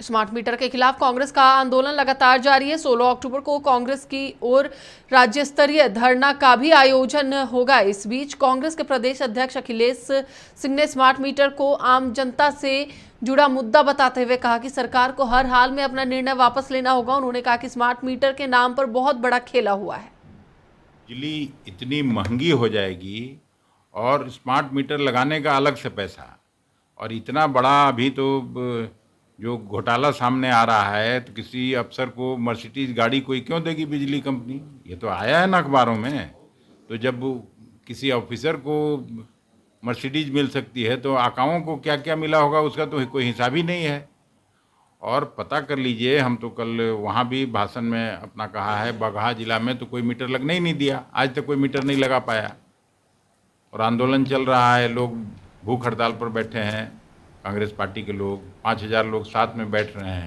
Smart meter के खिलाफ कांग्रेस का आंदोलन लगातार जारी है। 16 अक्टूबर को कांग्रेस की ओर राज्य स्तरीय धरना का भी आयोजन होगा। इस बीच कांग्रेस के प्रदेश अध्यक्ष अखिलेश सिंह ने स्मार्ट मीटर को आम जनता से जुड़ा मुद्दा बताते हुए कहा कि सरकार को हर हाल में अपना निर्णय वापस लेना होगा। उन्होंने कहा कि स्मार्ट मीटर के नाम पर बहुत बड़ा खेला हुआ है। बिजली इतनी महंगी हो जाएगी और स्मार्ट मीटर लगाने का अलग से पैसा, और इतना बड़ा अभी तो जो घोटाला सामने आ रहा है, तो किसी अफसर को मर्सिडीज गाड़ी कोई क्यों देगी बिजली कंपनी? ये तो आया है ना अखबारों में। तो जब किसी ऑफिसर को मर्सिडीज मिल सकती है तो आकाओं को क्या क्या मिला होगा उसका तो कोई हिसाब ही नहीं है। और पता कर लीजिए, हम तो कल वहाँ भी भाषण में अपना कहा है, बगहा जिला में तो कोई मीटर लगने ही नहीं दिया, आज तक कोई मीटर नहीं लगा पाया। और आंदोलन चल रहा है, लोग भूख हड़ताल पर बैठे हैं, कांग्रेस पार्टी के लोग 5,000 लोग साथ में बैठ रहे हैं।